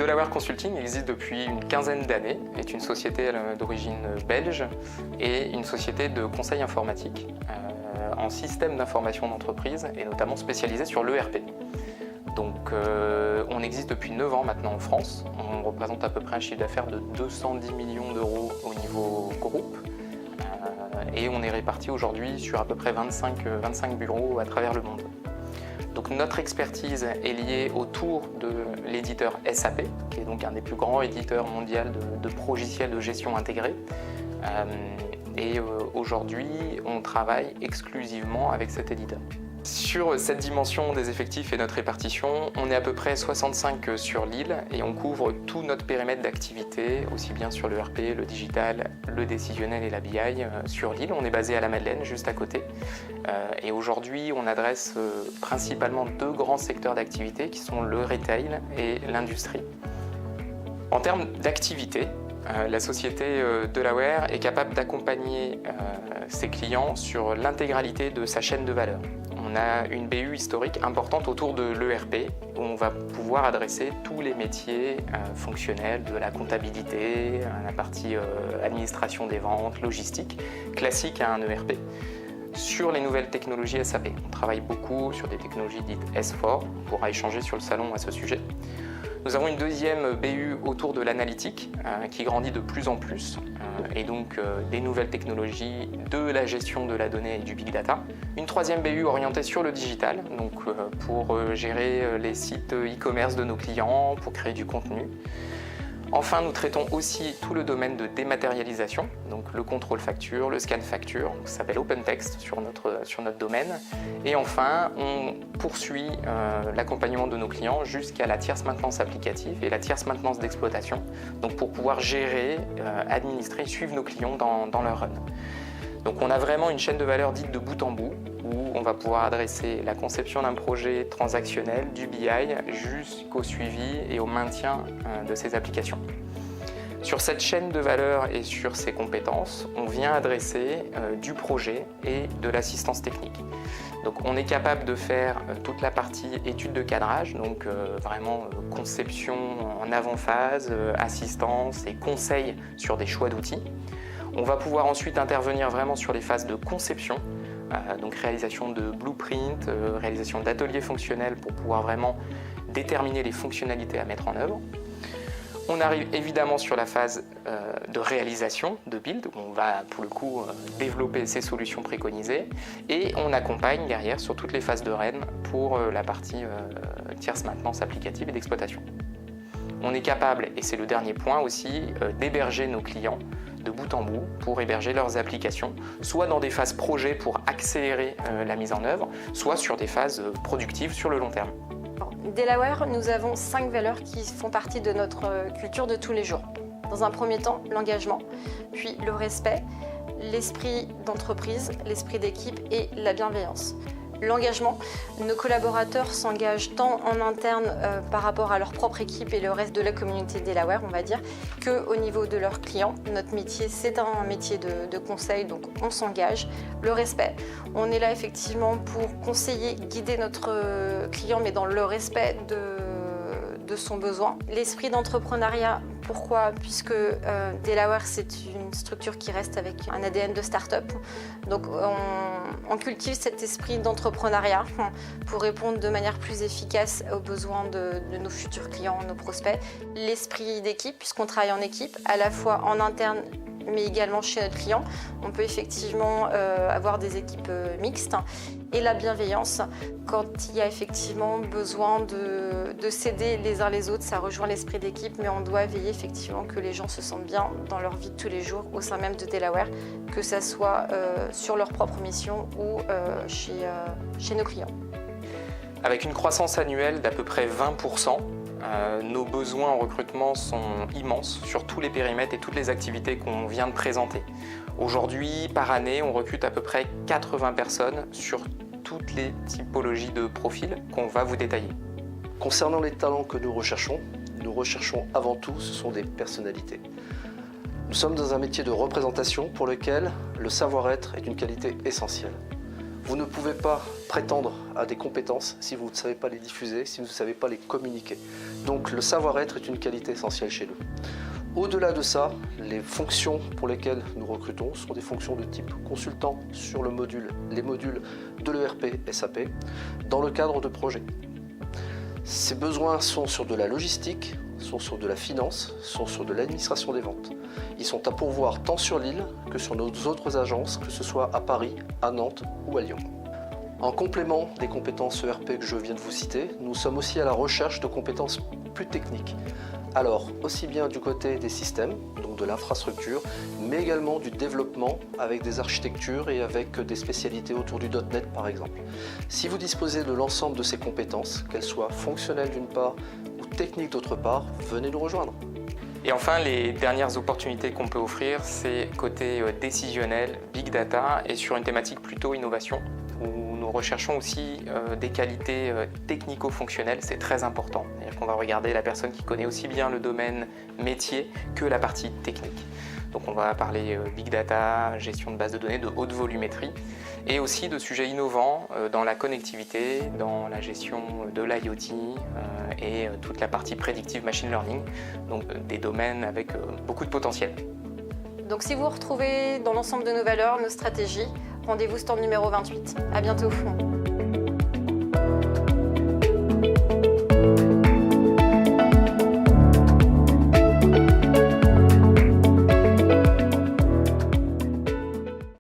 Delaware Consulting existe depuis une quinzaine d'années, est une société d'origine belge et une société de conseil informatique en système d'information d'entreprise et notamment spécialisée sur l'ERP. Donc on existe depuis 9 ans maintenant en France, on représente à peu près un chiffre d'affaires de 210 millions d'euros au niveau groupe et on est répartis aujourd'hui sur à peu près 25 bureaux à travers le monde. Donc notre expertise est liée autour de l'éditeur SAP, qui est donc un des plus grands éditeurs mondiaux de logiciels de gestion intégrés. Aujourd'hui, on travaille exclusivement avec cet éditeur. Sur cette dimension des effectifs et notre répartition, on est à peu près 65 sur l'île et on couvre tout notre périmètre d'activité, aussi bien sur le RP, le digital, le décisionnel et la BI sur l'île. On est basé à la Madeleine, juste à côté. Et aujourd'hui, on adresse principalement 2 grands secteurs d'activité qui sont le retail et l'industrie. En termes d'activité, la société Delaware est capable d'accompagner ses clients sur l'intégralité de sa chaîne de valeur. On a une BU historique importante autour de l'ERP où on va pouvoir adresser tous les métiers fonctionnels de la comptabilité, la partie administration des ventes, logistique, classique à un ERP. Sur les nouvelles technologies SAP, on travaille beaucoup sur des technologies dites S4, on pourra échanger sur le salon à ce sujet. Nous avons une deuxième BU autour de l'analytique qui grandit de plus en plus et donc des nouvelles technologies, de la gestion de la donnée et du big data. Une troisième BU orientée sur le digital, donc pour gérer les sites e-commerce de nos clients, pour créer du contenu. Enfin, nous traitons aussi tout le domaine de dématérialisation, donc le contrôle facture, le scan facture, ça s'appelle OpenText sur notre domaine. Et enfin, on poursuit l'accompagnement de nos clients jusqu'à la tierce maintenance applicative et la tierce maintenance d'exploitation, donc pour pouvoir gérer, administrer, suivre nos clients dans leur run. Donc on a vraiment une chaîne de valeur dite de bout en bout, où on va pouvoir adresser la conception d'un projet transactionnel, du BI, jusqu'au suivi et au maintien de ces applications. Sur cette chaîne de valeur et sur ces compétences, on vient adresser du projet et de l'assistance technique. Donc on est capable de faire toute la partie étude de cadrage, donc vraiment conception en avant-phase, assistance et conseil sur des choix d'outils. On va pouvoir ensuite intervenir vraiment sur les phases de conception, donc réalisation de blueprint, réalisation d'ateliers fonctionnels pour pouvoir vraiment déterminer les fonctionnalités à mettre en œuvre. On arrive évidemment sur la phase de réalisation, de build, où on va pour le coup développer ces solutions préconisées et on accompagne derrière sur toutes les phases de REN pour la partie tierce maintenance applicative et d'exploitation. On est capable, et c'est le dernier point aussi, d'héberger nos clients de bout en bout pour héberger leurs applications, soit dans des phases projet pour accélérer la mise en œuvre, soit sur des phases productives sur le long terme. Delaware, nous avons 5 valeurs qui font partie de notre culture de tous les jours. Dans un premier temps, l'engagement, puis le respect, l'esprit d'entreprise, l'esprit d'équipe et la bienveillance. L'engagement, nos collaborateurs s'engagent tant en interne par rapport à leur propre équipe et le reste de la communauté Delaware, on va dire, qu'au niveau de leurs clients. Notre métier, c'est un métier de conseil, donc on s'engage. Le respect, on est là effectivement pour conseiller, guider notre client, mais dans le respect de son besoin. L'esprit d'entrepreneuriat, pourquoi? Puisque Delaware, c'est une structure qui reste avec un ADN de start-up. Donc on cultive cet esprit d'entrepreneuriat pour répondre de manière plus efficace aux besoins de nos futurs clients, nos prospects. L'esprit d'équipe, puisqu'on travaille en équipe, à la fois en interne mais également chez notre client. On peut effectivement avoir des équipes mixtes. Et la bienveillance, quand il y a effectivement besoin de s'aider les uns les autres, ça rejoint l'esprit d'équipe, mais on doit veiller effectivement que les gens se sentent bien dans leur vie de tous les jours au sein même de Delaware, que ça soit sur leur propre mission ou chez nos clients. Avec une croissance annuelle d'à peu près 20%, nos besoins en recrutement sont immenses sur tous les périmètres et toutes les activités qu'on vient de présenter. Aujourd'hui, par année, on recrute à peu près 80 personnes sur toutes les typologies de profils qu'on va vous détailler. Concernant les talents que nous recherchons avant tout, ce sont des personnalités. Nous sommes dans un métier de représentation pour lequel le savoir-être est une qualité essentielle. Vous ne pouvez pas prétendre à des compétences si vous ne savez pas les diffuser, si vous ne savez pas les communiquer. Donc le savoir-être est une qualité essentielle chez nous. Au-delà de ça, les fonctions pour lesquelles nous recrutons sont des fonctions de type consultant sur les modules de l'ERP SAP dans le cadre de projets. Ces besoins sont sur de la logistique, sont sur de la finance, sont sur de l'administration des ventes. Ils sont à pourvoir tant sur l'île que sur nos autres agences, que ce soit à Paris, à Nantes ou à Lyon. En complément des compétences ERP que je viens de vous citer, nous sommes aussi à la recherche de compétences plus techniques. Alors, aussi bien du côté des systèmes, donc de l'infrastructure, mais également du développement avec des architectures et avec des spécialités autour du .NET par exemple. Si vous disposez de l'ensemble de ces compétences, qu'elles soient fonctionnelles d'une part ou techniques d'autre part, venez nous rejoindre. Et enfin, les dernières opportunités qu'on peut offrir, c'est côté décisionnel, big data et sur une thématique plutôt innovation, où nous recherchons aussi des qualités technico-fonctionnelles, c'est très important. C'est-à-dire qu'on va regarder la personne qui connaît aussi bien le domaine métier que la partie technique. Donc on va parler big data, gestion de bases de données, de haute volumétrie, et aussi de sujets innovants dans la connectivité, dans la gestion de l'IoT et toute la partie predictive machine learning, donc des domaines avec beaucoup de potentiel. Donc si vous retrouvez dans l'ensemble de nos valeurs, nos stratégies, rendez-vous stand numéro 28. À bientôt.